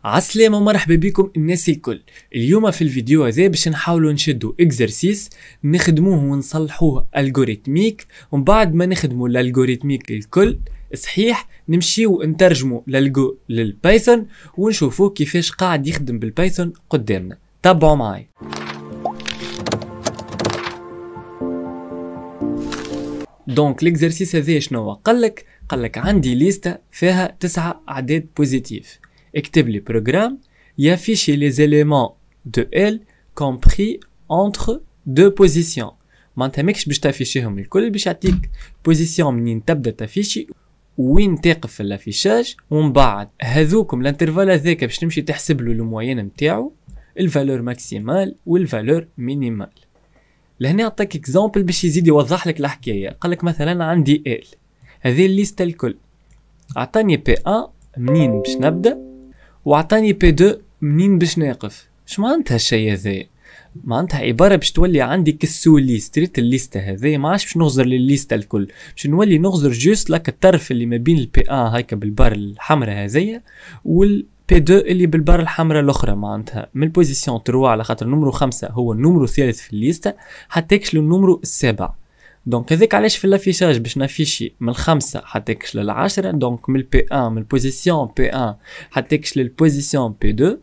عالسلامة ومرحبا بكم الناس الكل. اليوم في الفيديو هذا باش نحاولوا نشدوا اكزرسيس نخدموه ونصلحوه الجوريتميك، ومن بعد ما نخدموا الالجوريتميك الكل صحيح نمشيو نترجموا للجو للبايثون ونشوفوا كيفاش قاعد يخدم بالبايثون قدامنا. تابعوا معي. دونك الاكزرسيس هذا شنو قالك عندي ليسته فيها 9 اعداد بوزيتيف. اكتب لي بروجرام يافيشي les éléments de L compris entre deux positions. معناتها ماكش باش تافيشيهم الكل، باش يعطيك بوزيسيون منين تبدا تافيشي وين تقف في الافيشاج، ومن بعد هذوكم الانترفال هذاك باش تمشي تحسب له الموين نتاعو، الفالور ماكسيمال والفالور مينيمال. لهنا عطاك اكزامبل باش يزيد يوضح لك الحكايه. قالك مثلا عندي ال هذه الليسته الكل، عطاني بي 1 منين باش نبدا وعطاني بي 2 منين باش نقف. اش معناتها الشيء هذا؟ معناتها عباره باش تولي عندي كسولي ستريت الليسته هذه، ما عادش باش نغزر للليسته الكل، باش نولي نغزر جوست لك الطرف اللي ما بين البي 1 هيك بالبار الحمراء هذيا والبي 2 اللي بالبار الحمراء الاخرى. معناتها من البوزيسيون 3 على خاطر نمرو 5 هو النمرو الثالث في الليسته حتى يكش للنمرو السابع. دونك هذاك علاش في الافيشاج باش نافيشي من 5 حتى يكش ل10. دونك من البي 1 من البوزيسيون بي 1 حتى يكش للبوزيسيون بي 2.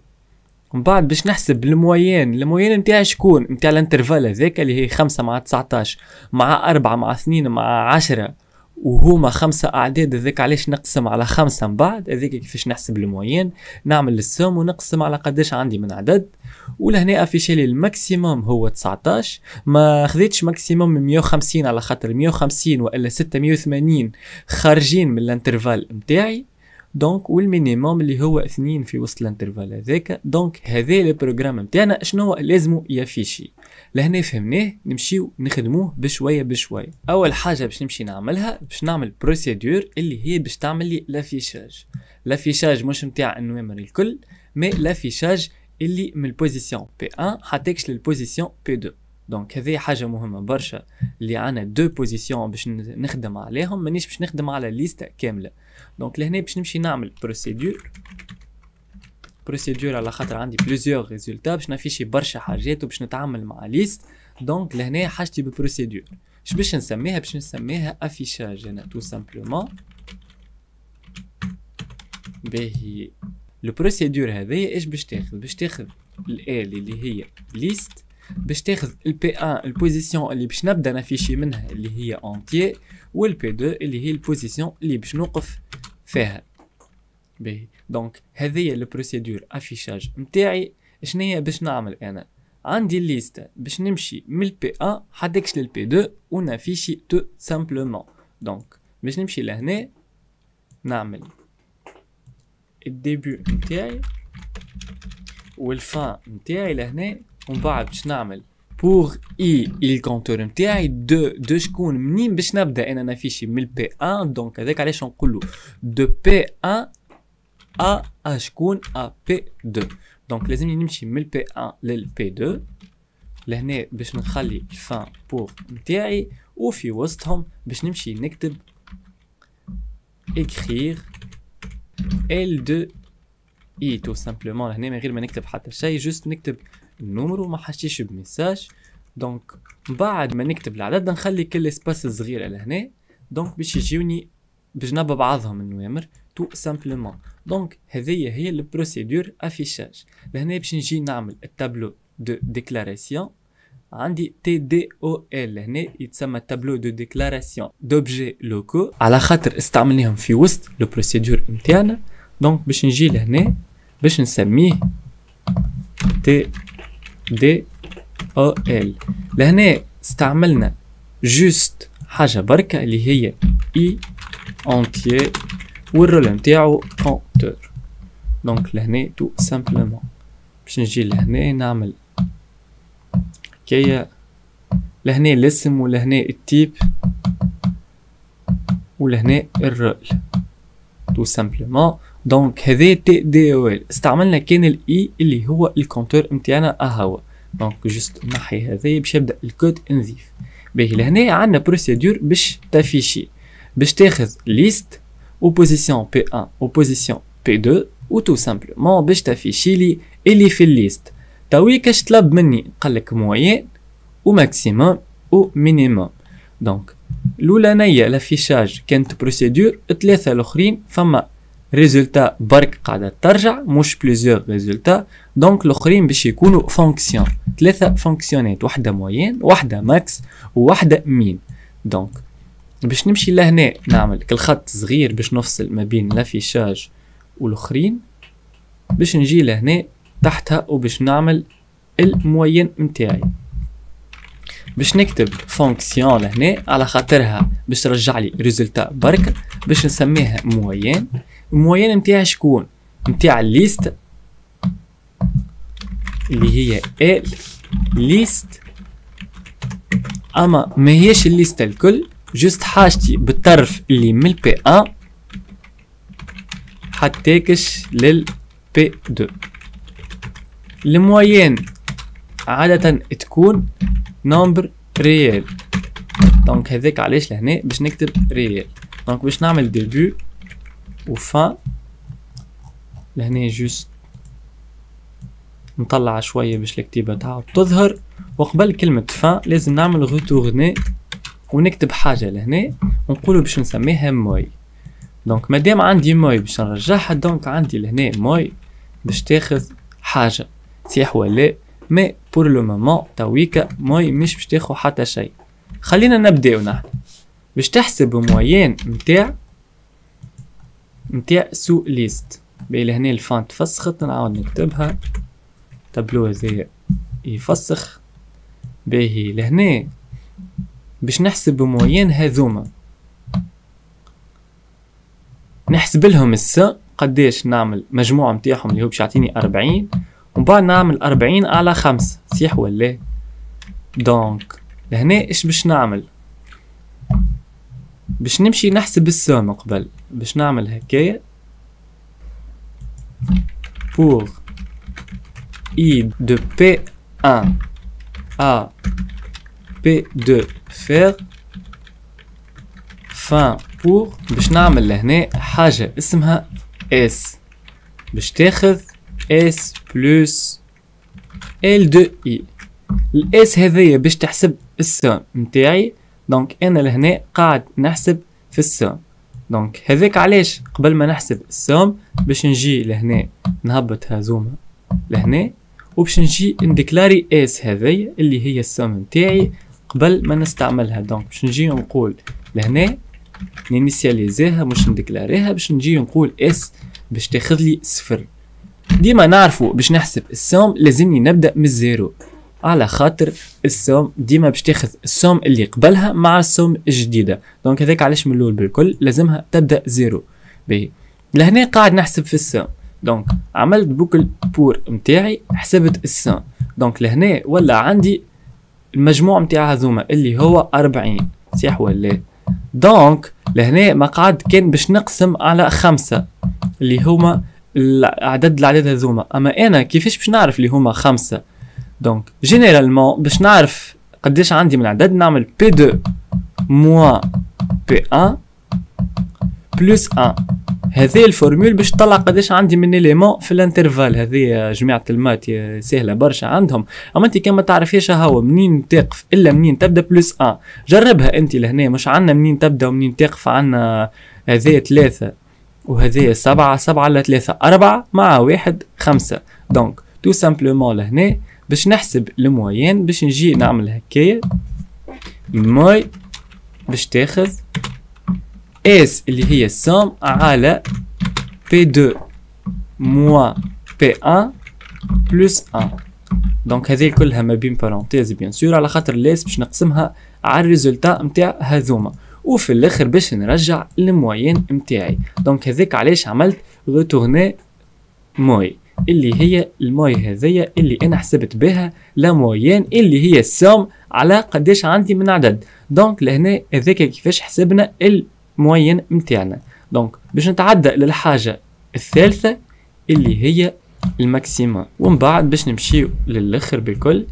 ومن بعد باش نحسب الموين نتاعي شكون؟ نتاع الانترفال هذاك اللي هي 5 مع 19 مع 4 مع 2 مع 10، وهما 5 اعداد. هذاك علاش نقسم على 5 من بعد. هذاك كيفاش نحسب الموين، نعمل السوم ونقسم على قداش عندي من عدد. ولهنا افيشي لي الماكسيموم هو 19، ما خذيتش ماكسيموم من 150 على خاطر 150 والا 680 خارجين من الانترفال نتاعي. دونك والمينيموم اللي هو 2 في وسط الانترفال هذاك. دونك هذا البروغرام نتاعنا شنو لازمو يافيشي. لهنا فهمناه، نمشيو نخدموه بشويه بشويه. اول حاجه باش نمشي نعملها باش نعمل بروسيدور اللي هي باش تعمل لي لافيشاج مش نتاع النوامر الكل، مي لافيشاج اللي من البوزيسيون بي 1 حتى يكش للبوزيسيون بي 2. دونك هذه حاجه مهمه برشا، اللي عنا دو بوزيسيون باش نخدم عليهم، مانيش باش نخدم على ليسته كامله. دونك لهنا باش نمشي نعمل بروسيدور على خاطر عندي بليزيور ريزولتا باش نافيشي برشا حاجات وباش نتعامل مع ليست. دونك لهنا حاجتي ببروسيدور اش باش نسميها؟ باش نسميها افيشاج انا تو سامبلومون. باهي البروسيدور هذه ايش باش تاخذ؟ باش تاخذ ال اللي هي ليست، باش تاخذ البي 1 البوزيسيون اللي باش نبدا نافيشي منها اللي هي انتيي، والبي 2 اللي هي البوزيسيون اللي باش نوقف فيها. باهي دونك هذه البروسيدور افيشاج نتاعي. شنيا باش نعمل؟ انا عندي الليسته باش نمشي من البي 1 حتى يكش للبي 2 ونافيشي تو سامبلومون. دونك باش نمشي لهنا نعمل الديبي نتاعي والفان نتاعي لهنا، ومن بعد باش نعمل بور اي الكونتور نتاعي دو شكون منين باش نبدا انا نافيشي من البي 1. دونك هذاك علاش نقولوا دو بي 1 ا شكون ا بي 2. دونك لازمني نمشي من البي 1 للبي 2 لهنا باش نخلي الفان بور نتاعي، وفي وسطهم باش نمشي نكتب écrire L2 اي تو سامبلومون. هنا من غير ما نكتب حتى شيء، جوست نكتب النمرو ما حشيش بميساج. دونك بعد ما نكتب العدد نخلي كل اسباس صغيره لهنا. دونك باش يجيوني بجنب بعضهم النوامر تو سامبلومون. دونك هذه هي البروسيدور افيشاج. لهنا باش نجي نعمل التابلو دو ديكلاراسيون. عندي تي دي او ال هنا يتسمى تابلو دو ديكلاراسيون دوبجي لوكو على خاطر استعملناهم في وسط البروسيدور نتاعنا. دونك باش نجي لهنا باش نسميه تي دي او ال. لهنا استعملنا جوست حاجه بركه اللي هي اي انتيي والرول نتاعو كونتور. دونك لهنا تو سامبلومون باش نجي لهنا نعمل كيا لهنا الاسم ولهنا التيب ولهنا الرول تو سامبلومون. دونك هذا تي دي او ال استعملنا كان الاي اللي هو الكونتور نتاعنا اهو. دونك جوست نحي هذا باش يبدا الكود نظيف. باهي لهنا عندنا بروسيدور باش تافيشي، باش تاخذ ليست وبوزيسيون بي 1 وبوزيسيون بي 2 و تو سامبلومون باش تافيشي لي اللي في الليست. تويك اش طلب مني؟ قالك موين و ماكسيموم و مينيموم. دونك الاولانيه لافيشاج كانت بروسيدور، الثلاثه الاخرين فما ريزولتا برك قاعده ترجع مش بليزيور ريزولتا. دونك الاخرين باش يكونوا فونكسيون، ثلاثه فونكسيونات، واحده موين واحده ماكس وواحده مين. دونك باش نمشي لهنا نعمل كالخط صغير باش نفصل ما بين لافيشاج والاخرين، باش نجي لهنا تحتها وباش نعمل الموين متاعي. باش نكتب فونكسيون لهنا على خاطرها باش ترجع لي ريزولتا برك، باش نسميها موين. الموين متاعي شكون؟ متاع الليست اللي هي ال ليست، اما ما هيش الليست الكل، جست حاجتي بالطرف اللي من البي 1 حتىكش للبي 2. الموين عادة تكون نمبر ريال، دونك هذاك علاش لهنا باش نكتب ريال. دونك باش نعمل ديبي و فان لهنا جوست نطلع شويه باش الكتيبه تعاود تظهر، وقبل كلمه فان لازم نعمل غوتورني ونكتب حاجه لهنا ونقولوا باش نسميها موي. دونك مادام عندي موي باش نرجعها، دونك عندي لهنا موي باش تاخذ حاجه صحيح ولا؟ مي بور لو مومون تويكا موي مش باش تاخذ حتى شيء. خلينا نبداو نحن باش تحسب موين متاع سو ليست. باهي لهنا الفونت فسخت، نعاود نكتبها تابلو هذايا يفسخ. باهي لهنا باش نحسب موين هذوما، نحسب لهم السا قداش، نعمل مجموع متاعهم اللي هو باش يعطيني 40، ومن بعد نعمل 40 على 5 صحيح ولا؟ دونك لهنا ايش باش نعمل؟ باش نمشي نحسب السوم قبل، باش نعمل هكايا pour i de P1 à P2 faire fin pour باش نعمل لهنا حاجة اسمها S باش تاخذ S plus L2i. الاس هذيا باش تحسب السوم متاعي، دونك انا لهنا قاعد نحسب في السوم. دونك هذاك علاش قبل ما نحسب السوم باش نجي لهنا نهبط هذوما لهنا، وباش نجي نديكلاري اس هذيا اللي هي السوم متاعي قبل ما نستعملها. دونك باش نجي نقول لهنا نينيسياليزيها مش نديكلاريها، باش نجي نقول اس باش تاخذ لي صفر. ديما نعرفوا باش نحسب السوم لازمني نبدا من الزيرو، على خاطر السوم ديما باش تاخذ السوم اللي قبلها مع السوم الجديده. دونك هذاك علاش من الاول بالكل لازمها تبدا زيرو. باهي لهنا قاعد نحسب في السوم، دونك عملت بوكل بور متاعي حسبت السوم. دونك لهنا ولا عندي المجموع متاع هذوما اللي هو 40 صح ولا؟ دونك لهنا ما قعد كان باش نقسم على 5 اللي هما الاعداد هذوما، اما انا كيفاش باش نعرف اللي هما 5؟ دونك جينيرالمون باش نعرف قداش عندي من العدد نعمل P2 موان P1 بلس 1. هذه الفورمول باش تطلع قداش عندي من اليمون في الانترفال. هذه جماعة المات سهلة برشا عندهم، اما انت كما تعرفيش هو منين تقف الا منين تبدا بلس 1. جربها انت لهنا، مش عندنا منين تبدا ومنين تقف، عندنا هذه 3 وهذه 7 على 3 4 مع 1 5. دونك تو سامبلومون لهنا باش نحسب الموين باش نجي نعمل هكايا موي باش تاخذ اس اللي هي السوم على P2 موان P1 بلس 1. دونك هذه كلها ما بين بارونتيز بيان سور على خاطر الاس باش نقسمها على الريزولتا نتاع هذوما، وفي الاخر باش نرجع الموين نتاعي. دونك هذاك علاش عملت ريتورني موي اللي هي الموي هذيا اللي انا حسبت بها لا موين اللي هي السوم على قداش عندي من عدد. دونك لهنا هذاك كيفاش حسبنا الموين متاعنا. دونك باش نتعدى للحاجه الثالثه اللي هي الماكسيموم، ومن بعد باش نمشيو للاخر بكل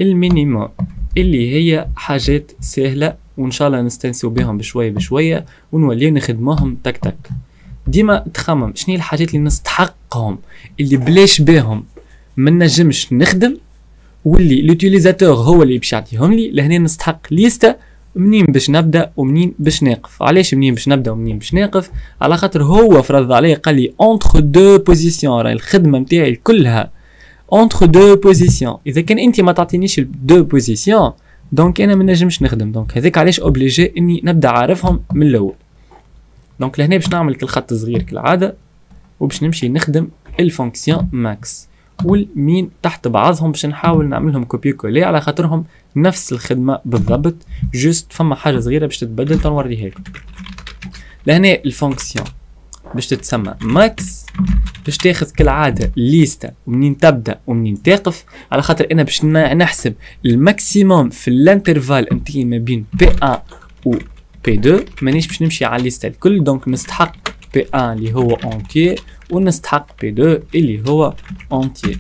المينيموم اللي هي حاجات سهله وان شاء الله نستنسوا بهم بشويه بشويه ونوليو نخدموهم تك تك. ديما تخمم شنو الحاجات اللي نستحق نستحقهم اللي بلاش بيهم ما نجمش نخدم، واللي لوتيليزاتور هو اللي باش يعطيهم لي. لهنا نستحق ليستا منين باش نبدا ومنين باش نقف. علاش منين باش نبدا ومنين باش نقف؟ على خاطر هو فرض عليه قال لي اونتر دو بوزيسيون، راهي الخدمه نتاعي كلها اونتر دو بوزيسيون. اذا كان انت ما تعطينيش دو بوزيسيون دونك انا ما نجمش نخدم. دونك هذاك علاش اوبليجي اني نبدا عارفهم من الاول. دونك لهنا باش نعمل كل خط صغير كالعاده وباش نمشي نخدم الفونكسيون ماكس والمين تحت بعضهم باش نحاول نعملهم كوبي كولي على خاطرهم نفس الخدمه بالضبط. جوست فما حاجه صغيره باش تتبدل تنوريها لكم. لهنا الفونكسيون باش تتسمى ماكس، باش تاخذ كالعاده ليستا ومنين تبدا ومنين تقف، على خاطر انا باش نحسب الماكسيموم في الانترفال نتاعي ما بين بي 1 و بي 2. مانيش باش نمشي على الليستا الكل، دونك نستحق بي 1 اللي هو اونتيي ونستحق بي 2 اللي هو اونتيي.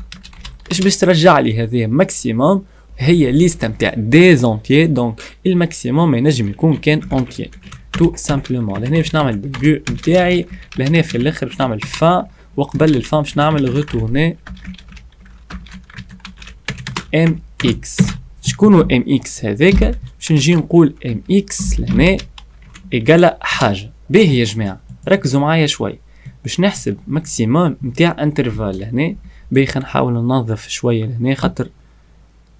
اش باش ترجع لي هذه ماكسيموم؟ هي ليستا نتاع ديزونتيي، دونك الماكسيموم ما ينجم يكون كان اونتيي تو سامبلومون. لهنا باش نعمل ديبيو نتاعي، لهنا في الاخر باش نعمل فان، وقبل الفان باش نعمل ريتورني ام اكس. شكونو ام اكس هذاك؟ باش نجي نقول ام اكس لهنا ايكالا حاجه. باهي يا جماعه ركزوا معايا شوي باش نحسب ماكسيموم نتاع انترفال لهنا. باهي خلينا نحاول ننظف شويه لهنا خاطر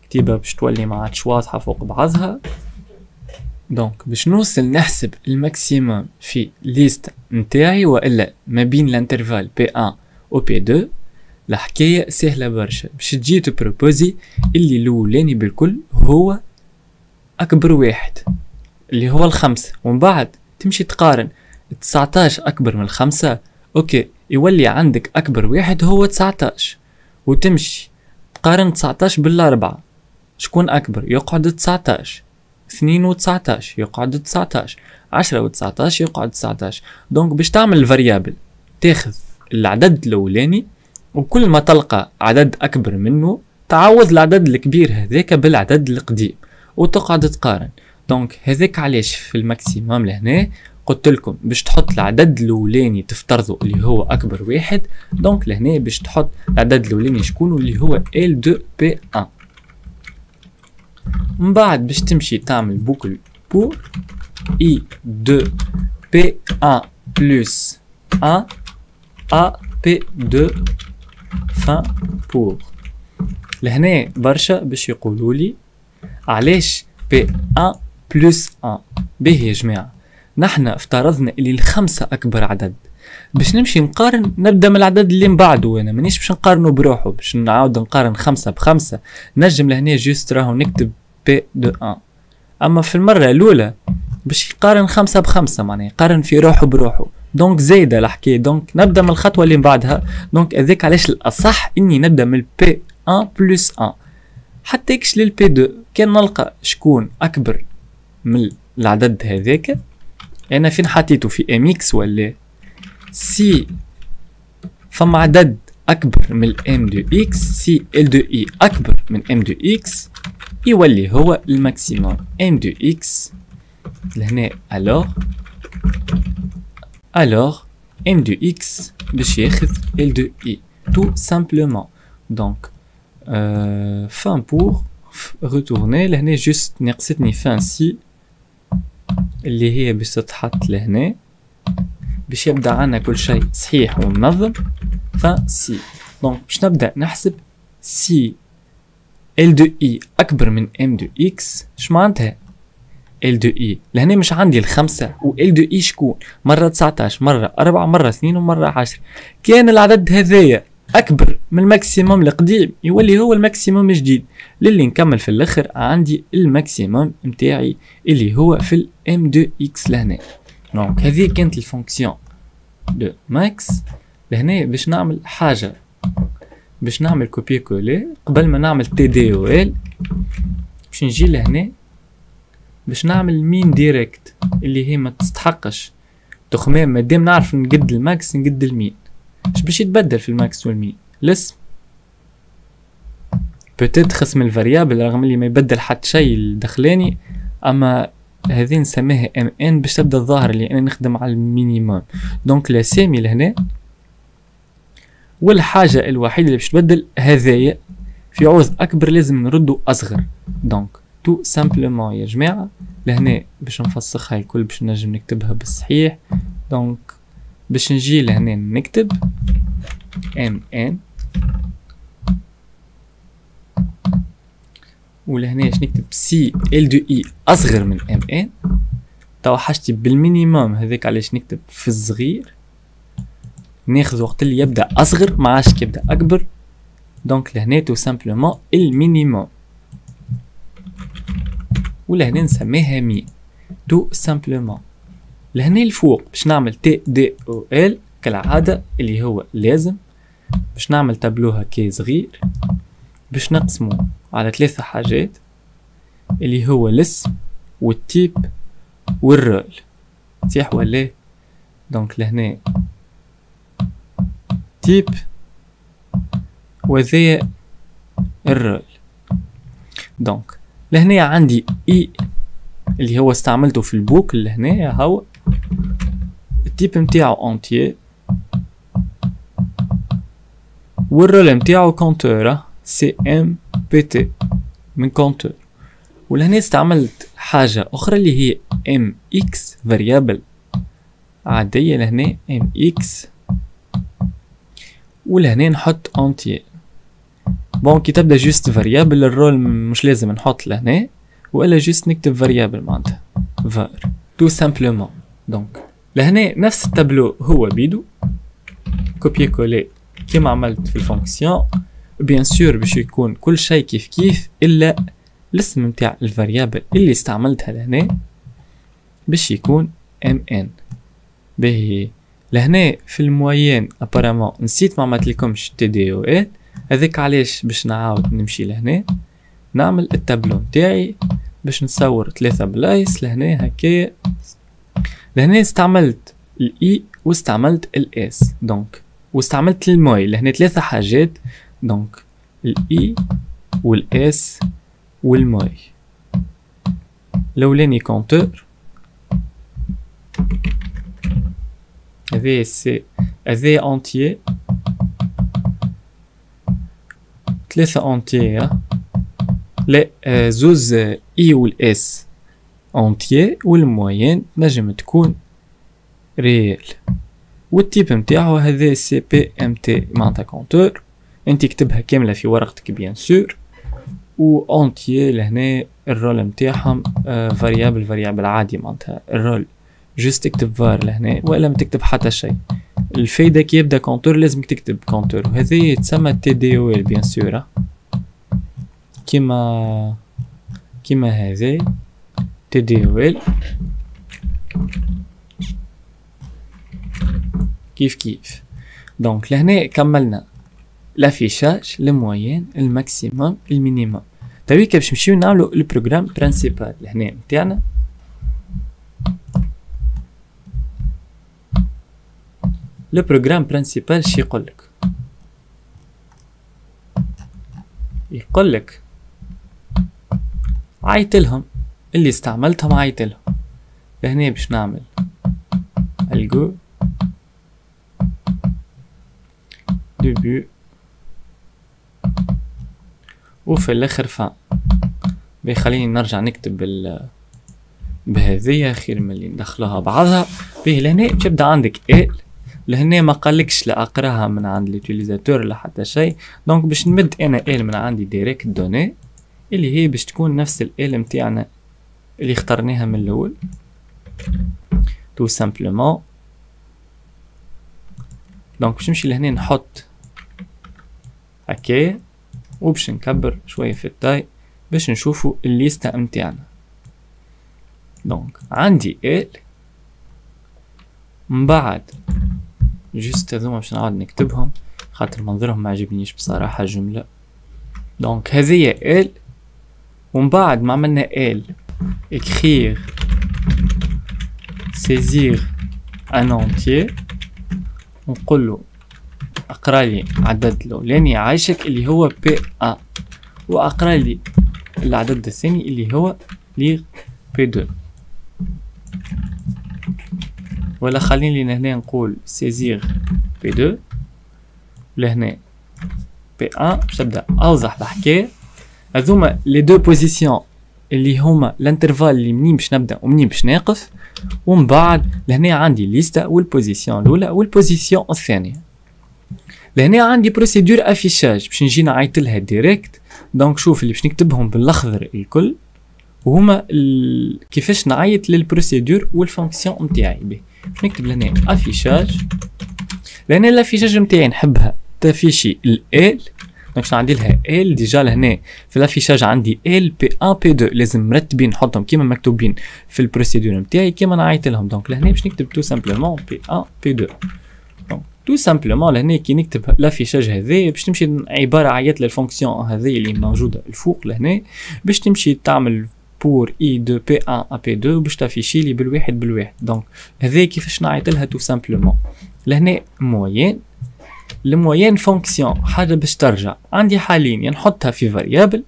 كتيبه باش تولي ما عادش واضحه فوق بعضها. دونك باش نوصل نحسب الماكسيموم في ليست نتاعي والا ما بين الانترفال بي 1 و بي 2، الحكايه سهله برشا. باش تجي تبروبوزي اللي الاولاني بالكل هو اكبر واحد اللي هو الخمسة، ومن بعد تمشي تقارن 19 اكبر من 5. اوكي يولي عندك اكبر واحد هو 19، وتمشي تقارن 19 بالاربعة. شكون اكبر؟ يقعد 19. 2 و 19 يقعد 19. 10 و 19 يقعد 19. دونك باش تعمل الفاريابل تاخذ العدد الاولاني، وكل ما تلقى عدد اكبر منه تعوض العدد الكبير هذاك بالعدد القديم وتقعد تقارن. دونك هذاك علاش في الماكسيموم لهنا قلت لكم باش تحط العدد الاولاني تفترضوا اللي هو اكبر واحد. دونك لهنا باش تحط العدد الاولاني شكون اللي هو L2P1. من بعد باش تمشي تعمل بوكل بور I2P1 plus 1 AP2 fin pour. لهنا برشا باش يقولوا لي علاش P1 plus 1. باهي يا جماعه نحن افترضنا اللي الخمسة اكبر عدد. باش نمشي نقارن نبدا من العدد اللي من بعده، انا مانيش باش نقارنه بروحه باش نعاود نقارن 5 ب5. نجم لهنا جوست راهو نكتب بي دو 1. اما في المره الاولى باش يقارن 5 ب5 معناها يقارن في روحه بروحه، دونك زايده الحكايه. دونك نبدا من الخطوه اللي من بعدها. دونك هذاك علاش الاصح اني نبدا من البي 1 بلس 1 حتى يكش للبي 2. كان نلقى شكون اكبر من العدد هذاك، انا فين حطيته في ام اكس ولا سي فما عدد اكبر من ام دو اكس، سي ال دو اي اكبر من ام دو اكس يولي هو الماكسيموم ام دو اكس لهنا. alors ام دو اكس باش ياخذ ال دو اي tout simplement. donc fin pour retourner لهنا جوست ناقصتني fin سي اللي هي باش تتحط لهنا باش يبدا عنا كل شيء صحيح ومنظم. fin سي دونك باش نبدا نحسب سي ال دو اي اكبر من ام دو اكس. اش معناتها ال دو اي؟ لهنا مش عندي الخمسة و ال دو اي شكون مرة 19 مرة 4 مرة 2 ومرة 10. كان العدد هذايا اكبر من الماكسيموم القديم يولي هو الماكسيموم الجديد. للي نكمل في الاخر عندي الماكسيموم نتاعي اللي هو في الام دو اكس لهنا. دونك هذه كانت الفونكسيون دو ماكس. لهنا باش نعمل حاجة، باش نعمل كوبي كولي قبل ما نعمل تي دي او ال. باش نجي لهنا باش نعمل مين ديريكت اللي هي ما تستحقش تخمام. مادام نعرف نقد الماكس نقد المين. اش باش يتبدل في الماكس والمين؟ الاسم بوتيت خصم الفاريابل رغم اللي ما يبدل حتى شيء الدخلاني، اما هذه نسميها ام ان باش تبدا الظاهر اللي انا نخدم على المينيموم. دونك الاسامي لهنا والحاجة الوحيدة اللي باش تبدل هذايا في عوض أكبر لازم نردو أصغر. دونك تو سامبلومون يا جماعة لهنا باش نفسخها الكل باش نجم نكتبها بالصحيح. دونك باش نجي لهنا نكتب MN ولهنا باش نكتب سي ال دو اي أصغر من MN. توا حاجتي بالمينيموم هذاك علاش نكتب في الصغير، ناخذ وقت اللي يبدا اصغر ما عادش يبدا اكبر. دونك لهنا تو سامبلومون المينيموم ولهنا نسميها 100 تو سامبلومون. لهنا الفوق باش نعمل تي دي او ال كالعاده اللي هو لازم باش نعمل تابلو هكا صغير باش نقسمه على 3 حاجات اللي هو الاسم والتيب والرول. صح ولا؟ دونك لهنا تيب وذي الرول. دونك لهنا عندي اي اللي هو استعملته في البوك اللي هنا هو التيب متاعو انتيي والرول متاعو كونتور سي ام بي تي من كونتور. ولهنا استعملت حاجة أخرى اللي هي ام اكس فاريابل عادية لهنا ام اكس ولهنا نحط انتي. بون كي تبدا جوست فاريابل الرول مش لازم نحط لهنا والا جوست نكتب فاريابل معناتها var تو سامبلومون. دونك لهنا نفس التابلو هو بيدو كوبي كولي كيما عملت في الفونكسيون. بيان سور باش يكون كل شيء كيف كيف الا الاسم متاع الفاريابل اللي استعملتها لهنا باش يكون mn. باهي لهنا في الموين ابارامون نسيت ما عملتلكمش تي دي او ال، هذاك علاش باش نعاود نمشي لهنا نعمل التابلو متاعي باش نصور 3 بلايص لهنا هكايا. لهنا استعملت الاي واستعملت الاس دونك واستعملت الموي لهنا 3 حاجات. دونك الاي والاس والموي. الاولاني كونتور هذا سي هذا انتيي 3 انتيي لا زوز اي والاس انتيي والموين نجم تكون ريال. والتيب متاعو هذا سي بي ام تي معناتها كونتور انت كتبها كامله في ورقتك بيان سور. و انتيي لهنا الرول متاعهم فاريابل عادي معناتها الرول جوست تكتب فار لهنا ولا ما تكتب حتى شيء. الفايده كي يبدا كونتور لازم تكتب كونتور وهذا يتسمى تي دي او ال بيان سور كيما هذا تي دي او ال كيف. دونك لهنا كملنا لافيشاج الموين الماكسيموم المينيموم. تويكا باش نمشيو نعملو البروغرام برينسيبال لهنا متاعنا. البروغرام برينسيبال شي يقولك عيطلهم اللي استعملتهم عيطلهم. لهنا باش نعمل الجو ديبيو وفي الاخر فان. بيخليني نرجع نكتب بهذية خير من اللي ندخلها بعضها. بيه لهنا تبدا عندك ال لهنا ما قالكش لا اقراها من عند اليوتيليزاتور لا حتى شيء. دونك باش نمد انا ال من عندي ديريكت دوني اللي هي باش تكون نفس ال متاعنا اللي اخترناها من الاول تو سامبلومون. دونك باش نمشي لهنا نحط هكايا وباش نكبر شويه في التاي باش نشوفوا الليسته متاعنا. دونك عندي ال من بعد جوست هذوما باش نعاود نكتبهم خاطر منظرهم ما عجبنيش بصراحه الجمله. دونك هذه ال ومن بعد ما عملنا ال écrire saisir un entier نقول له اقرا لي عدد الاولاني عايشك اللي هو بي ا واقرا لي العدد الثاني اللي هو لي بي 2 ولا خليني هنا نقول saisir بي 2 لهنا P1 باش تبدا اوضح الحكايه. هذوما لي دو بوزيسيون اللي هما الانترفال اللي منين باش نبدا ومنين باش نقف. ومن بعد لهنا عندي ليستا والبوزيسيون الاولى والبوزيسيون الثانيه. لهنا عندي بروسيدور افيشاج باش نجي نعيط لها ديريكت. دونك شوف اللي باش نكتبهم بالاخضر الكل وهما كيفاش نعيط للبروسيدور والفونكسيون نتاعي. باش نكتب لهنا افيشاج. لهنا الافيشاج نتاعي نحبها تافيشي ال دونك عندي لها ال ديجا. لهنا في الافيشاج عندي ال بي 1 بي 2 لازم مرتبين نحطهم كيما مكتوبين في البروسيدور نتاعي كيما نعيط لهم. دونك لهنا باش نكتب تو سامبلومون بي 1 بي 2. دونك تو سامبلومون لهنا كي نكتب الافيشاج هذا باش تمشي عباره عيط للفونكسيون هذه اللي موجوده الفوق لهنا باش تمشي تعمل بور اي دو بي 1 ا بي 2 باش تافيشي لي بالواحد بالواحد. دونك هذا كيفاش نعيط لها تو سامبلومون. لهنا موين الموين فونكسيون حاجه باش ترجع عندي حالين يا نحطها في فاريابل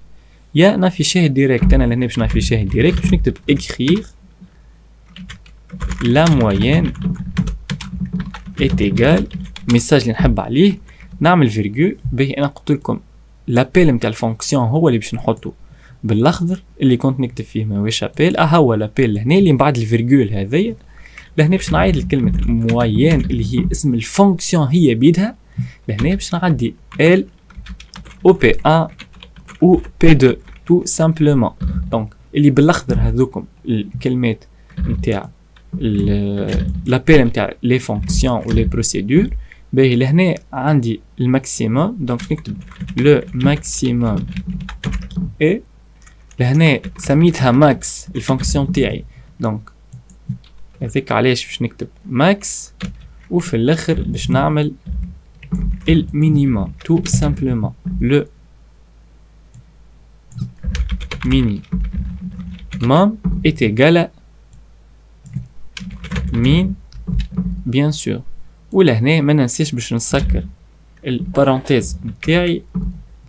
يا نافيشيه ديريكت. انا لهنا باش نافيشيه ديريكت باش نكتب écrire la moyenne est égale ميساج اللي نحب عليه نعمل فيرجول. باهي انا قلت لكم لابيل نتاع الفونكسيون هو اللي باش نحطه بالاخضر اللي كنت نكتب فيه ماهوش ابيل هو لابيل لهنا اللي من بعد الفيرجول هذيا. لهنا باش نعيط لكلمه موين اللي هي اسم الفونكسيون هي بيدها. لهنا باش نعدي ال او بي 1 او بي 2 تو سامبلومون. دونك اللي بالاخضر هذوكم الكلمات نتاع لابيل نتاع لي فونكسيون و لي بروسيدور. باهي لهنا عندي الماكسيموم دونك نكتب لو ماكسيموم اي. لهنا سميتها ماكس الفونكسيون تاعي دونك هذيك علاش باش نكتب ماكس. وفي الاخر باش نعمل المينيموم تو سامبلومون لو minimum est égal à min bien sûr. ولهنا ما ننساش باش نسكر البارونتيز نتاعي.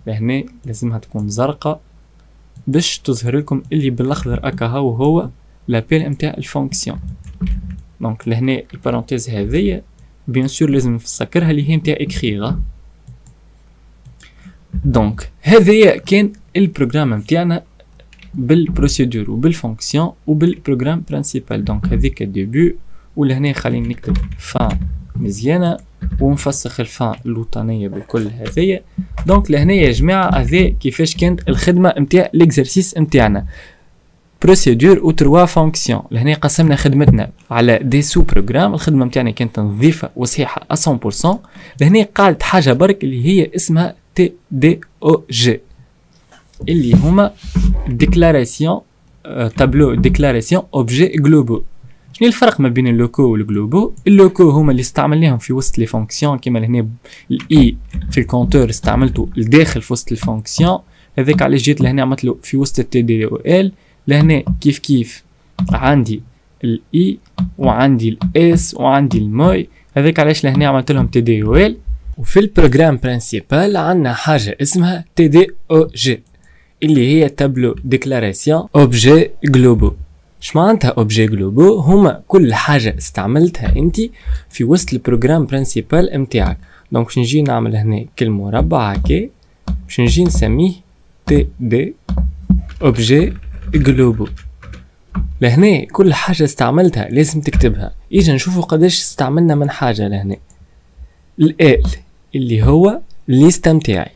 لهنا لازمها تكون زرقاء باش تظهر لكم اللي بالاخضر اكا هو لابيل نتاع الفونكسيون. دونك لهنا البارونتيز هذيا بيان سور لازم نسكرها اللي هي نتاع écrire. دونك هذايا كان البروغرام نتاعنا بالبروسيدور وبالفونكسيون وبالبروغرام برينسيبال. دونك هذيك الديبي. ولهنا خلينا نكتب فان مزيانه ونفسخ الفان الوطنيه بالكل هذايا. دونك لهنا يا جماعه هذا كيفاش كانت الخدمه نتاع ليكزرسيس نتاعنا بروسيدور و 3 فونكسيون. لهنا قسمنا خدمتنا على دي سو بروغرام. الخدمه نتاعنا كانت نظيفه وصحيحه 100%. لهنا قالت حاجه برك اللي هي اسمها تي دي او جي اللي هما ديكلاراسيون تابلو ديكلاراسيون اوبجي جلوبو. شنو الفرق ما بين اللوكو والجلوبو؟ اللوكو هما اللي استعملناهم في وسط لي فونكسيون كيما لهنا الاي في الكونتور استعملته لداخل في وسط الفونكسيون. هذاك علاش جيت لهنا عملت له في وسط التي دي او ال. لهنا كيف كيف عندي الاي وعندي الاس وعندي الموي. هذاك علاش لهنا عملت لهم تي دي او ال. وفي البروغرام برينسيبال عندنا حاجه اسمها تي دي او جي اللي هي تابلو ديكلاراسيون اوبجي جلوبو. اش معناتها اوبجي جلوبو؟ هما كل حاجه استعملتها انت في وسط البروغرام برينسيبال نتاعك. دونك باش نجي نعمل هنا كلمه مربع هكا باش نجي نسميه تي دي اوبجي جلوبو. لهنا كل حاجه استعملتها لازم تكتبها. اجا نشوفوا قداش استعملنا من حاجه. لهنا ال اللي هو الليست نتاعي،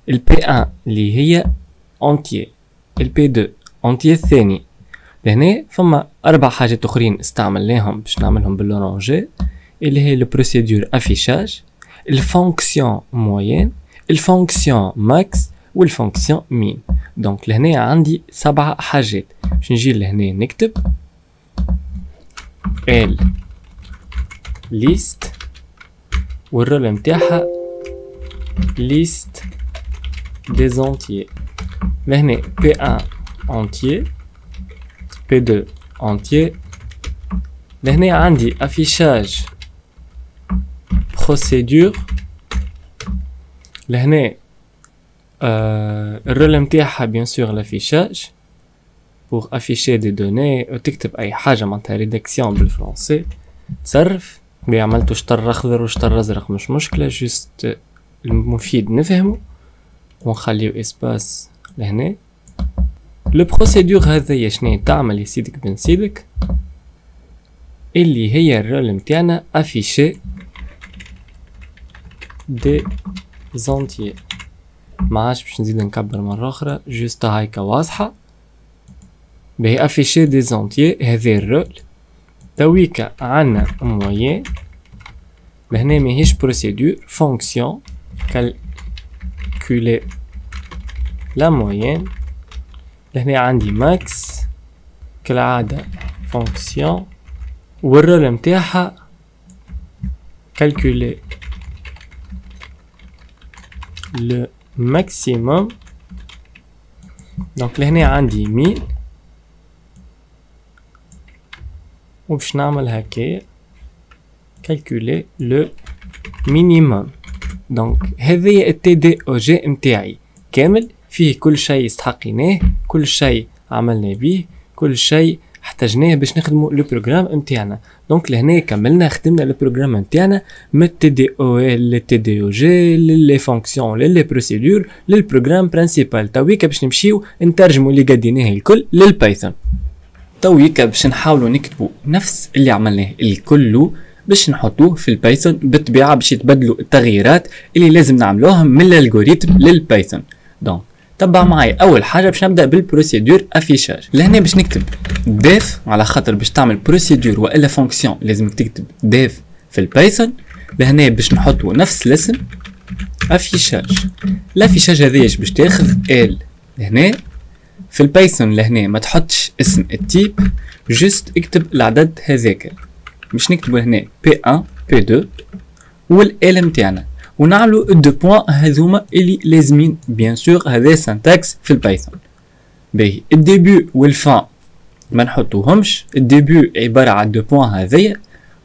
البي 1 اللي هي اونتيي، البي 2 اونتيي الثاني. لهنا فما 4 حاجات اخرين استعملناهم باش نعملهم بالورانجي اللي هي البروسيدور افيشاج، الفونكسيون موين، الفونكسيون ماكس والفونكسيون مين. دونك لهنا عندي 7 حاجات. باش نجي لهنا نكتب ال ليست والرول نتاعها ليست دي زونتيي. لهنا بي 1 entier P2 entier. لهنا عندي affichage procédure. لهنا الرول نتاعها بيان سور l'affichage pour afficher des données. تكتب اي حاجه معناتها ريداكسيون بالفرنسي تصرف. عملتو شطر اخضر وشطر ازرق مش مشكله، جوست المفيد نفهمه ونخليو اسباس لهنا. لو بروسيدور هذايا شنو تعمل يا سيدك بن سيدك، اللي هي الرول متاعنا افيشي دي زونتيي. ما عادش باش نزيد نكبر مرة أخرى، جوست هايكا واضحة. باهي افيشي دي زونتيي هذا الرول. تويكا عنا موين لهنا ماهيش بروسيدور، فونكسيون كالكولي لا موين. لهنا عندي ماكس كالعادة فونكسيون، والرول متاعها كالكولي لو ماكسيموم. دونك لهنا عندي 1000 وباش نعمل هكايا كالكولي لو مينيموم. دونك هذايا التي دي او جي متاعي كامل، فيه كل شيء استحقيناه، كل شيء عملنا بيه، كل شيء احتاجناه باش نخدمو لو بروغرام متاعنا. دونك لهنا كملنا خدمنا لو بروغرام متاعنا من تي دي او ال تي دي او جي لي فونكسيون لي بروسيدور للبروغرام برينسيبال. تويكا باش نمشيو نترجمو اللي قديناه الكل للبايثون. تويكا باش نحاولوا نكتبوا نفس اللي عملناه الكل باش نحطوه في البايثون. بالطبيعه باش يتبدلوا التغييرات اللي لازم نعملوهم من الالغوريثم للبايثون. دونك تبع معي اول حاجه باش نبدا بالبروسيدور افيشاج. لهنا باش نكتب ديف، على خاطر باش تعمل بروسيدور والا فونكسيون لازمك تكتب ديف في البايثون. لهنا باش نحطوا نفس الاسم افيشاج. الافيشاج هذايا باش تاخذ ال لهنا في البايثون. لهنا ما تحطش اسم التيب، جست اكتب العدد هذاك. باش نكتبو هنا P1 P2 والال متاعنا ونعملو دو بوان هذوما اللي لازمين بيان سور. هذا سانتاكس في البايثون. باهي الديبي والفان ما نحطوهمش. الديبي عبارة عن دو بوان هذايا،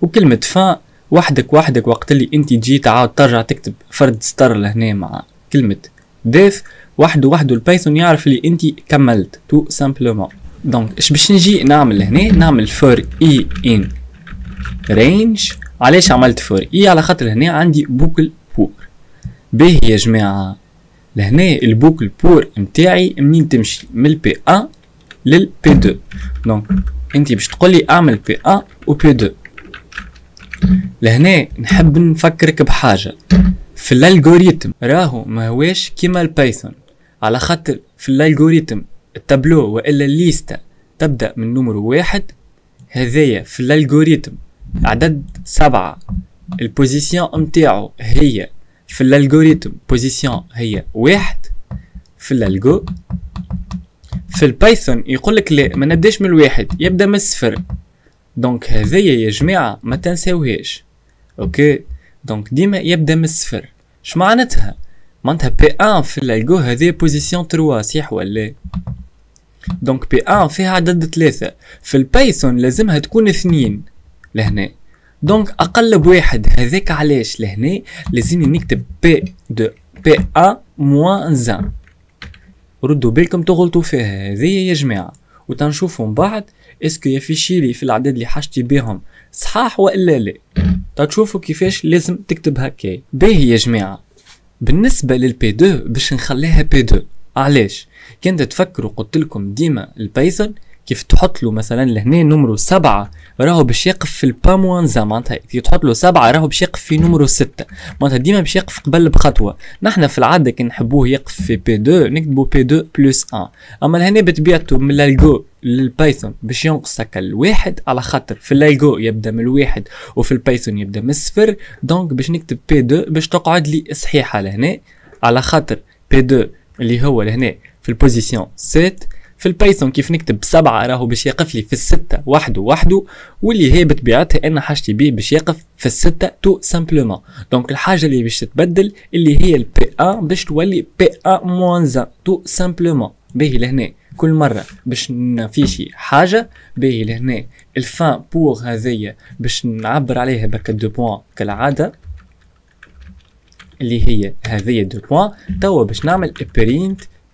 وكلمة فان وحدك وقت اللي انت تجي تعاود ترجع تكتب فرد ستار لهنا مع كلمة ديف وحده البايثون يعرف اللي انت كملت تو سامبلومون. دونك اش باش نجي نعمل هنا، نعمل فور اي ان رينج. علاش عملت فور اي؟ على خاطر هنا عندي بوكل بور. باهي يا جماعه لهنا البوكل بور نتاعي منين تمشي من البي 1 للبي 2. دونك انت باش تقول لي اعمل بي 1 و بي 2. لهنا نحب نفكرك بحاجه، في الالغوريثم راهو ما هواش كيما البايثون. على خاطر في الالغوريثم التابلو والا الليسته تبدا من نمرو 1. هذايا في الالغوريثم عدد 7. البوزيسيون متاعو هي في الالغوريثم بوزيسيون هي 1 في الالغو. في البايثون يقولك لا ما نبداش من الواحد، يبدا من الصفر. دونك هذايا يا جماعه ما تنساوهاش. اوكي دونك ديما يبدا من الصفر. اش معناتها؟ معناتها بي 1 في الالغو هذه بوزيسيون 3 صح ولا؟ دونك بي 1 فيها عدد 3. في البايثون لازمها تكون 2 لهنا. دونك اقل بواحد. هذاك علاش لهنا لازمني نكتب بي دو بي 1 موان 1. ردوا بالكم تغلطوا فيها هذيا يا جماعه، وتنشوفوا من بعد اسكو يفيشي لي في العدد اللي حاجتي بهم صحاح ولا لا. تشوفوا كيفاش لازم تكتب هكا. باهي يا جماعه بالنسبه للبي 2 باش نخليها بي 2. علاش؟ كنت تفكروا قلت لكم ديما البايثون كيف تحط له مثلا لهنا نمرو 7 راهو باش يقف في البا موان زا. معناتها كي تحط له 7 راهو باش يقف في نمرو 6. معناتها ديما باش يقف قبل بخطوه. نحنا في العاده كي نحبوه يقف في بي 2 نكتبو بي 2 بلس 1. اما لهنا بطبيعته من الالغو للبايثون باش ينقص هكا الواحد، على خاطر في الالغو يبدا من الواحد وفي البايثون يبدا من الصفر. دونك باش نكتب بي 2 باش تقعد لي صحيحه لهنا، على خاطر بي 2 اللي هو لهنا في البوزيسيون 7. في البايثون كيف نكتب 7 راهو باش يقف لي في الستة وحده، واللي هي بطبيعتها انا حاجتي بيه باش يقف في الستة تو سامبلومون. دونك الحاجه اللي باش تتبدل اللي هي البي 1 باش تولي بي 1 موان 1 تو سامبلومون. باهي لهنا كل مره باش نفيشي حاجه. باهي لهنا الفان بور هذيا باش نعبر عليها بك دو بوان كالعاده اللي هي هذيا دو بوان. توا باش نعمل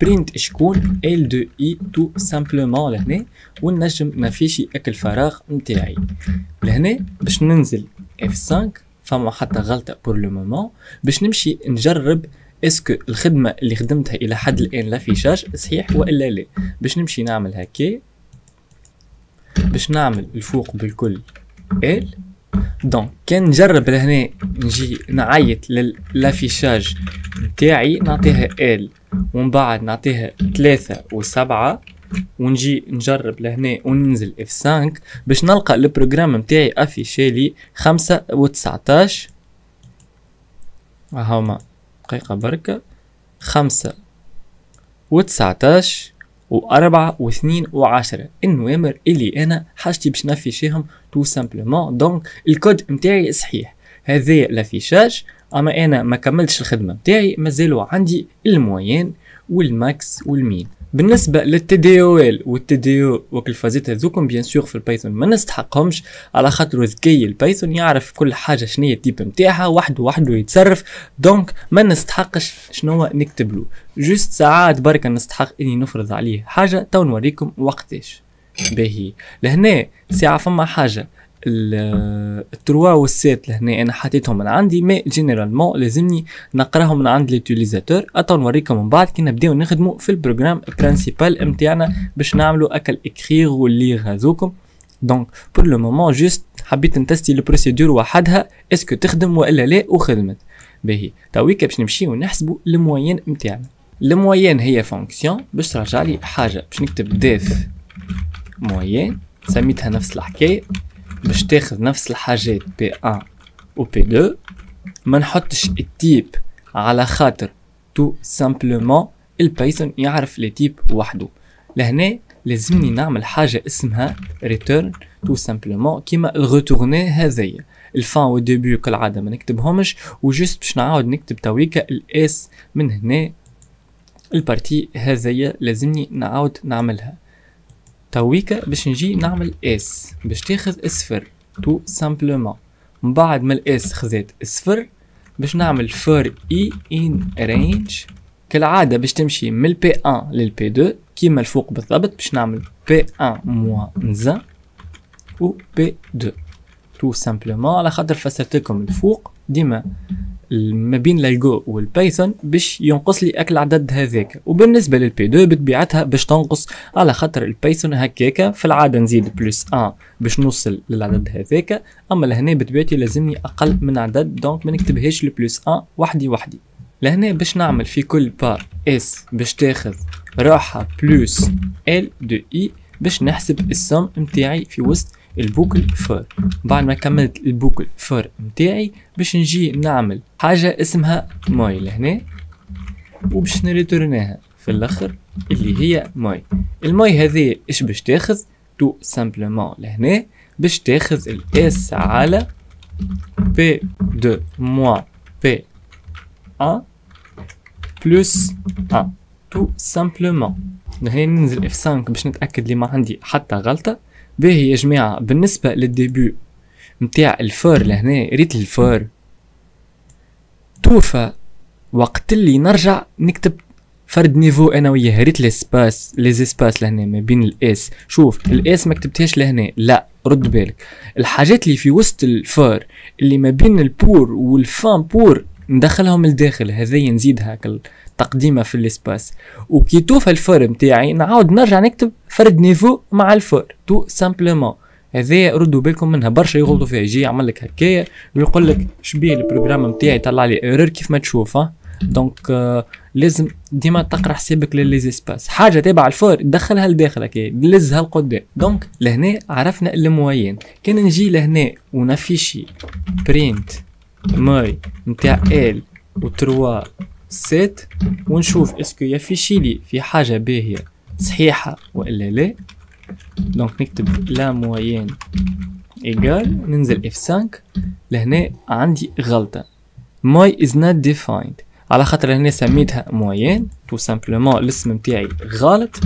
برينت شكون ال دو اي تو سامبلومون لهنا، ونجم نفيشي اك الفراغ نتاعي. لهنا باش ننزل F5 فما حتى غلطة بور لو مومون. باش نمشي نجرب اسكو الخدمة اللي خدمتها الى حد الان لافيشاج صحيح والا لا. باش نمشي نعمل هكا، باش نعمل الفوق بالكل ال. دونك كان نجرب لهنا نجي نعيط للافيشاج نتاعي نعطيها ال، ومن بعد نعطيها 3 و7، ونجي نجرب لهنا وننزل F5 باش نلقى البروجرام نتاعي افيشي لي 5 و19. هاهما دقيقة بركة، 5 و19 و4 و2 و10 النوامر اللي انا حاجتي باش نافيشيهم تو سامبلومون. دونك الكود نتاعي صحيح، هذا لافيشاج. اما انا ما كملتش الخدمة نتاعي، مازالوا عندي الموين والماكس والمين. بالنسبه للتي دي او ال والتي دي او والفازات هذوكم بيان سور في البايثون ما نستحقهمش، على خاطر ذكي البايثون يعرف كل حاجه شنو هي التيب نتاعها وحده يتصرف. دونك ما نستحقش شنو نكتب له، جوست ساعات بركه نستحق اني نفرض عليه حاجه. تو نوريكم وقتاش. باهي لهنا ساعه فما حاجه التروا والسات لهنا انا حطيتهم من عندي، مي جينيرالمون لازمني نقراهم من عند ليوتيليزاتور. اتو نوريكم من بعد كي نبداو نخدموا في البروجرام برينسيبال نتاعنا باش نعملوا اكل اكريغ والليغ هذوكم. دونك بور لو مومون جوست حبيت نتستي البروسيدور وحدها اسكو تخدم والا لا، وخدمت. باهي تويكا باش نمشيو نحسبوا الموين نتاعنا. الموين هي فونكسيون باش ترجع لي حاجه، باش نكتب ديف موين سميتها نفس الحكايه باش تاخذ نفس الحاجات P1 و P2. ما نحطش التيب على خاطر تو سامبلومون البايثون يعرف لي تيب وحده. لهنا لازمني نعمل حاجه اسمها ريتيرن تو سامبلومون كيما الغوتورني هذيا. الفان والديبي كالعاده ما نكتبهمش، وجست باش نعاود نكتب تويكا الاس من هنا. البارتي هذيا لازمني نعاود نعملها تويكا باش نجي نعمل اس باش تاخذ اصفر تو سامبلومون. من بعد ما الاس خذت اصفر باش نعمل فور اي ان رينج كالعاده باش تمشي من البي 1 للبي 2 كيما الفوق بالضبط. باش نعمل بي 1 موان زان و بي 2 تو سامبلومون، على خاطر فسرت لكم الفوق ديما ما بين الالجو والبايثون باش ينقص لي اكل العدد هذاك. وبالنسبه للبي 2 بطبيعتها باش تنقص، على خاطر البايثون هكاكا في العاده نزيد بلس 1 باش نوصل للعدد هذاك. اما لهنا بطبيعتي لازمني اقل من عدد، دونك ما نكتبهاش لبلس 1 وحدي. لهنا باش نعمل في كل با اس باش تاخذ راحه بلس ال دو اي باش نحسب السم نتاعي في وسط البوكل فور. بعد ما كملت البوكل فور نتاعي باش نجي نعمل حاجه اسمها ماي لهنا، وباش نريتورناها في الاخر اللي هي ماي. الماي هذه ايش باش تاخذ؟ تو سامبلومون لهنا باش تاخذ الاس على بي 2 موان بي 1 بلس 1 تو سامبلومون. هنا ننزل F5 باش نتاكد لي ما عندي حتى غلطه. باهي يا جماعه بالنسبه للديبي نتاع الفور لهنا ريت الفور توفى وقت اللي نرجع نكتب فرد نيفو انا وياه. ريت ليسباس ليزيسباس لهنا ما بين الاس. شوف الاس ما كتبتهاش لهنا، لا رد بالك الحاجات اللي في وسط الفور اللي ما بين البور والفان بور ندخلهم لداخل، هذي نزيدها تقديمه في الاسباس. وكي توفى الفور نتاعي نعاود نرجع نكتب فرد نيفو مع الفور تو سامبلومون. هذا ردوا بالكم منها برشا يغلطوا فيها. يجي يعمل لك هكايا ويقول لك شبيه البروجرام نتاعي طلع لي ايرور كيف ما تشوف. دونك لازم ديما تقرا حسابك لليزيسباس، حاجه تابع الفور تدخلها لداخل هكا دلزها لقدام. دونك لهنا عرفنا الموين. كان نجي لهنا ونافيشي برينت ماي نتاع ال و 3 سيت ونشوف اسكو يافيشي لي في حاجه باهيه صحيحه والا لا. دونك نكتب لا موين ايجال ننزل F5. لهنا عندي غلطه ماي از نوت ديفايند، على خاطر هنا سميتها موين تو سامبلومون الاسم نتاعي غلط.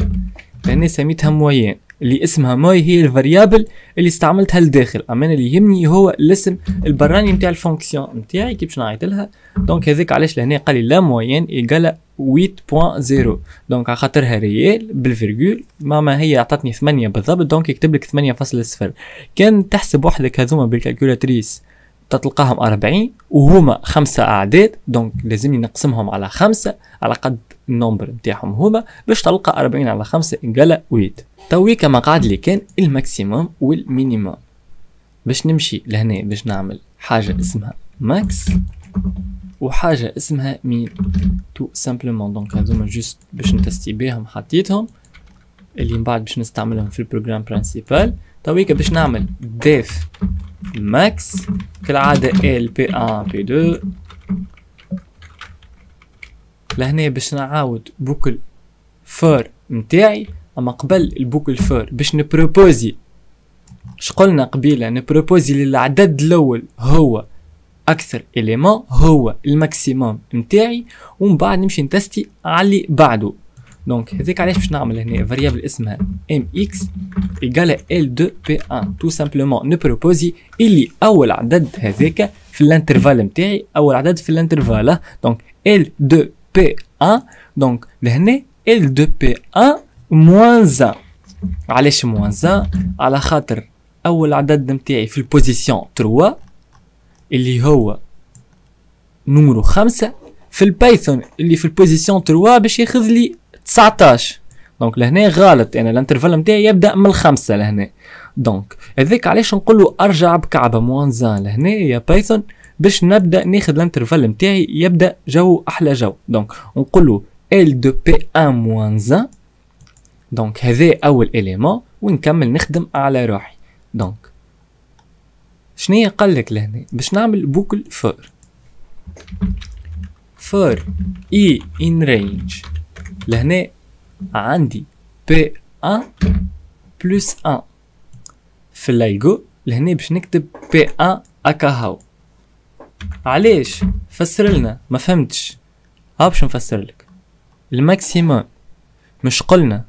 لهنا سميتها موين اللي اسمها ماي هي الفاريابل اللي استعملتها لداخل، اما اللي يهمني هو الاسم البراني نتاع الفونكسيون نتاعي كي باش نعيط لها. دونك هذاك علاش لهنا قال لي لا موين ايجال 8.0. دونك على خاطرها ريال بالفيرغول ما هي عطاتني 8 بالضبط، دونك يكتب لك 8.0. كان تحسب وحدك هذوما بالكالكولاتريس تتلقاهم 40 وهما 5 أعداد، دونك لازمني نقسمهم على 5 على قد النمبر نتاعهم هما باش تلقى 40 على 5 إنجالا 8. توي كما قاعد لي كان الماكسيموم والمينيموم. باش نمشي لهنا باش نعمل حاجة اسمها ماكس وحاجة اسمها مين تو سامبلومون. دونك هذوما جوست باش نتستي بيهم حطيتهم اللي من بعد باش نستعملهم في البروجرام برينسيبال. تويكا باش نعمل ديف ماكس كالعادة ال بي 1 بي 2. لهنا باش نعاود بوكل فور متاعي، اما قبل البوكل فور باش نبروبوزي شقلنا قبيلة، نبروبوزي للعدد الاول هو اكثر اليمون هو الماكسيموم متاعي، ومن بعد نمشي نتستي على اللي بعده. دونك هذيك علاش باش نعمل هنا فاريابل اسمها mx ايكال l2p1 تو سامبلومون نبروبوزي اللي اول عدد هذاك في الانترفال متاعي، اول عدد في الانترفال. دونك l2p1 دونك لهنا l2p1 موان 1. علاش موان 1؟ على خاطر اول عدد متاعي في البوزيسيون 3 اللي هو نمرو 5 في البايثون اللي في البوزيسيون 3 باش ياخذ لي 19. دونك لهنا غلط، انا الانترفال نتاعي يبدا من 5 لهنا. دونك هذاك علاش نقولوا ارجع بكعبه موان 1 لهنا يا بايثون باش نبدا ناخذ الانترفال نتاعي يبدا جو احلى جو. دونك نقولوا l2p1 موان 1. دونك هذا اول اليمون ونكمل نخدم على روحي. دونك شنيا قال لك لهنا باش نعمل بوكل فور اي ان رينج. لهنا عندي P1 بلس 1 في اللايجو. لهنا باش نكتب P1 اكا هاو. علاش؟ فسر لنا، ما فهمتش. ها باش نفسر لك. الماكسيموم مش قلنا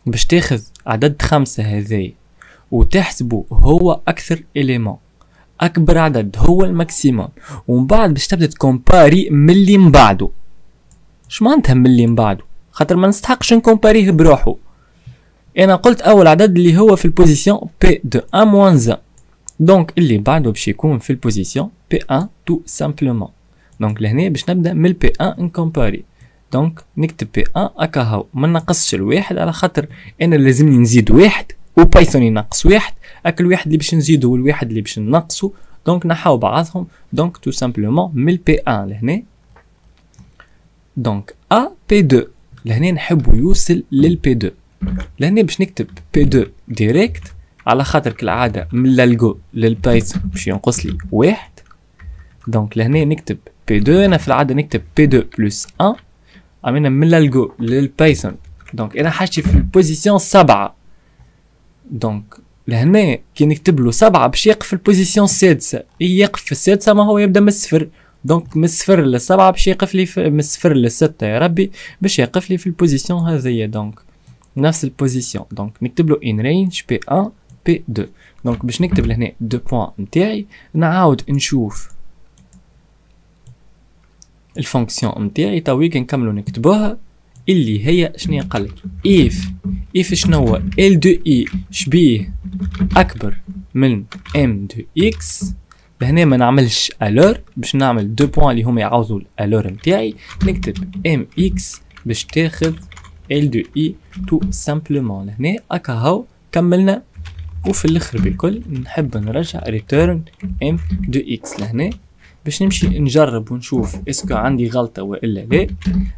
باش تاخذ عدد 5 هذايا وتحسبه هو اكثر اليمون، اكبر عدد هو الماكسيموم، ومن بعد باش تبدا تكومباري من اللي من بعده. اش معناتها من اللي من بعده؟ خاطر ما نستحقش نكومباريه بروحه. انا قلت اول عدد اللي هو في البوزيسيون بي دو 1 موان 1، دونك اللي بعده باش يكون في البوزيسيون بي 1 تو سامبلومون. دونك لهنا باش نبدا من البي 1 نكومباري. دونك نكتب بي 1 اكا هاو، ما نقصش الواحد على خاطر انا لازمني نزيد واحد وبايثون ينقص واحد، اكل واحد اللي باش نزيدو والواحد اللي باش ننقصو. دونك نحاو بعضهم. دونك تو سامبلومون من البي 1 لهنا. دونك ا بي 2 لهنا نحبو يوصل للبي 2. لهنا باش نكتب بي 2 ديريكت على خاطر كالعاده من الالجو للبايثون باش ينقص لي واحد. دونك لهنا نكتب بي 2، انا في العاده نكتب بي 2 بلس 1. عملنا من الالجو للبايثون. دونك انا حاجتي في البوزيسيون 7. دونك لهنا كي نكتب له 7 باش يقف في البوزيسيون 6. يقف في 6 ما هو يبدا من الصفر. دونك من الصفر للسبعة باش يقف لي من الصفر للستة يا ربي باش يقف لي في البوزيسيون هذيا. دونك نفس البوزيسيون. دونك نكتب له ان رينج بي 1 بي 2. دونك باش نكتب لهنا 2 بوان نتاعي نعاود نشوف الفونكسيون نتاعي تويك نكملو نكتبوها اللي هي شنو قالك if شنو L2i شبيه اكبر من M2x. لهنا ما نعملش الور باش نعمل 2 بوان اللي هما يعوضوا الالور نتاعي. نكتب mx باش تاخذ L2i تو سامبلومون. لهنا اكا هاو كملنا. وفي الاخر بالكل نحب نرجع ريتيرن M2x لهنا باش نمشي نجرب ونشوف اسكو عندي غلطة والا لا.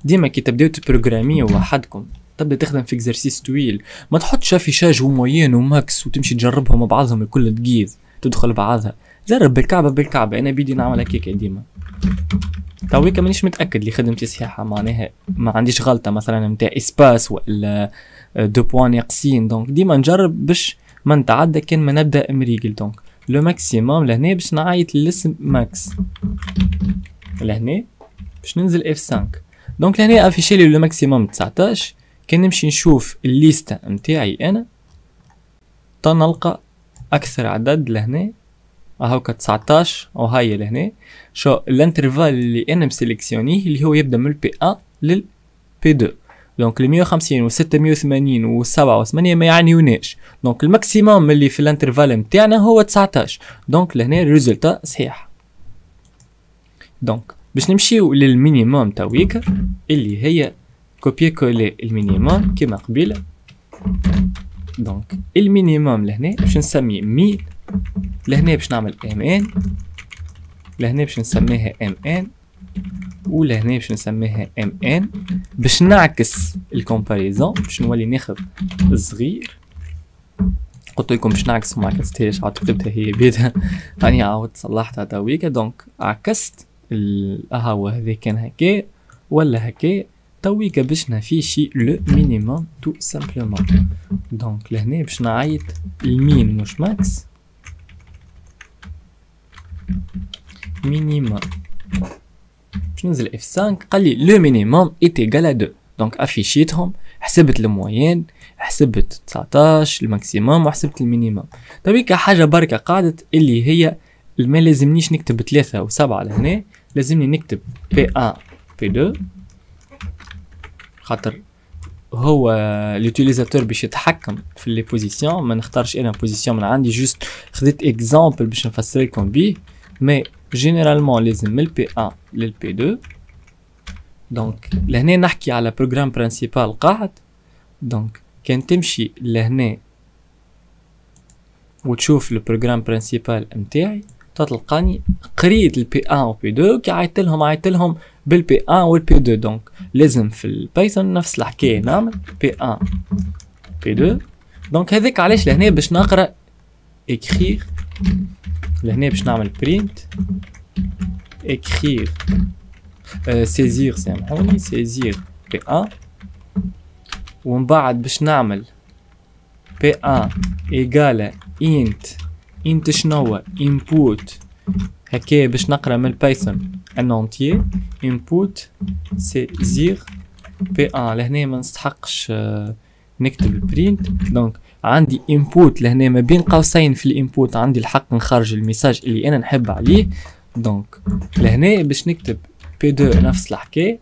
ديما كي تبداو تبروغراميو وحدكم تبدا تخدم في اكزرسيس طويل ما تحطش افيشاج وموين وماكس وتمشي تجربهم مع بعضهم الكل دقيز تدخل بعضها. جرب بالكعبة. انا بيدي نعمل هكاك ديما. تويكا مانيش متاكد اللي خدمتي صحيحه، معناها ما عنديش غلطه مثلا نتاع اسباس ولا 2 بوان ناقصين. دونك ديما نجرب باش ما نتعدى كان ما نبدا مريقل. دونك لو ماكسيموم لهنا باش نعيط للاسم ماكس لهنا باش ننزل F5. دونك لهنا افيشي لي لو ماكسيموم 19. كان نمشي نشوف الليسته نتاعي انا تنلقى اكثر عدد لهنا هاكا 19 وهاي لهنا. شو الانترفال اللي انا مسلكسيونيه اللي هو يبدا من البي 1 للبي 2. دونك ال 150 و 680 و 7 و 8 ما يعنيوناش. دونك الماكسيموم اللي في الانترفال نتاعنا هو 19. دونك لهنا الريزلتا صحيح. دونك باش نمشيو للمينيموم تويكا اللي هي كوبي كولي المينيموم كيما قبيله. دونك المينيموم لهنا باش نسميه 1000، لهنا باش نعمل ام ان، لهنا باش نسميها ام ان، ولهنا باش نسميها ام ان باش نعكس الكومباريزون، باش نولي ناخذ الصغير. قلت لكم باش نعكس وما عكستهاش، عاد كتبتها هي بيدها هاني عاود صلحتها تويكا. دونك عكست هو هذا كان هكا ولا هكا تويكا باش نافيشي لو مينيموم تو سامبلومون. دونك لهنا باش نعيط المين مش ماكس، مينيموم باش ننزل F5 قال لي لو مينيموم ايت ايغال ا 2. دونك افيشيتهم، حسبت الموين، حسبت 19 الماكسيموم وحسبت المينيموم. تويكا حاجه بركه قعدت اللي هي ما لازمنيش نكتب 3 و7 لهنا، لازمني نكتب P1 P2 خاطر هو اليوتيليزاتور باش يتحكم في لي بوزيسيون، ما نختارش انا بوزيسيون من عندي، جوست خديت اكزامبل باش نفسر لكم بيه. مي جينيرالمون لازم من البي 1 للبي 2. دونك لهنا نحكي على بروجرام برينسيبال قاعد. دونك كان تمشي لهنا وتشوف البروجرام برينسيبال متاعي تلقاني قريت البي 1 وبي 2 كي عيطت لهم بالبي 1 والبي 2. دونك لازم في البايثون نفس الحكايه نعمل بي 1 بي 2. دونك هذاك علاش لهنا باش نقرا اكرير، لهنا باش نعمل برينت اكرير سيزير، سامحوني سيزير بي 1، ومن بعد باش نعمل بي 1 ايغالا انت شنو انبوت هكا باش نقرا من البايثون ان اونتيي انبوت سيزير بي 1. لهنا ما نستحقش نكتب البرينت. دونك عندي انبوت لهنا ما بين قوسين، في الانبوت عندي الحق نخرج الميساج اللي انا نحب عليه. دونك لهنا باش نكتب بي 2 نفس الحكايه.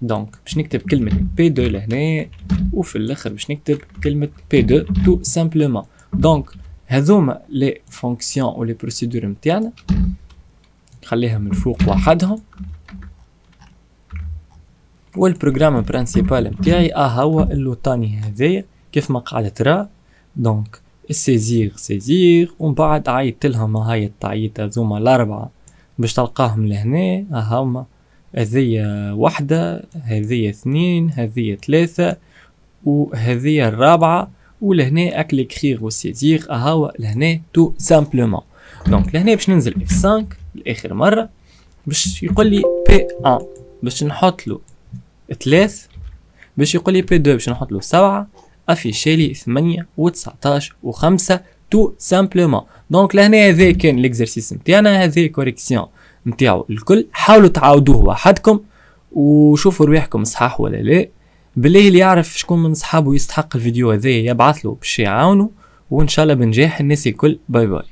دونك باش نكتب كلمه بي 2 لهنا، وفي الاخر باش نكتب كلمه بي 2 تو سامبلومون. دونك هذوما لي فونكسيون و لي بروسيدور نتاعنا، خليها من فوق وحدهم. والبروغرام برينسيبال نتاعي هو اللوطاني هذايا كيف ما قاعده ترى. دونك سيزير ومن بعد عيطت لهم هاي التعييط هذوما الاربعه باش تلقاهم لهنا. هما هذيا وحده، هذيا 2، هذيا 3، وهذيا الرابعه. ولهنا اكل كريغ وسيزير هو لهنا تو سامبلومون. دونك لهنا باش ننزل F5 لاخر مره باش يقول لي P1 باش نحط له 3، باش يقول لي P2 باش نحط له 7، افيشي لي 8 و19 و5 تو سامبلومون. دونك لهنا هذا كان ليكزرسيس نتاعنا، هذا كوريكسيون نتاعو الكل. حاولوا تعاودوه وحدكم وشوفوا رواحكم صحاح ولا لا. بالله اللي يعرف شكون من صحابه يستحق الفيديو هذا يبعث له باش يعاونوا، وان شاء الله بنجاح الناس الكل. باي باي.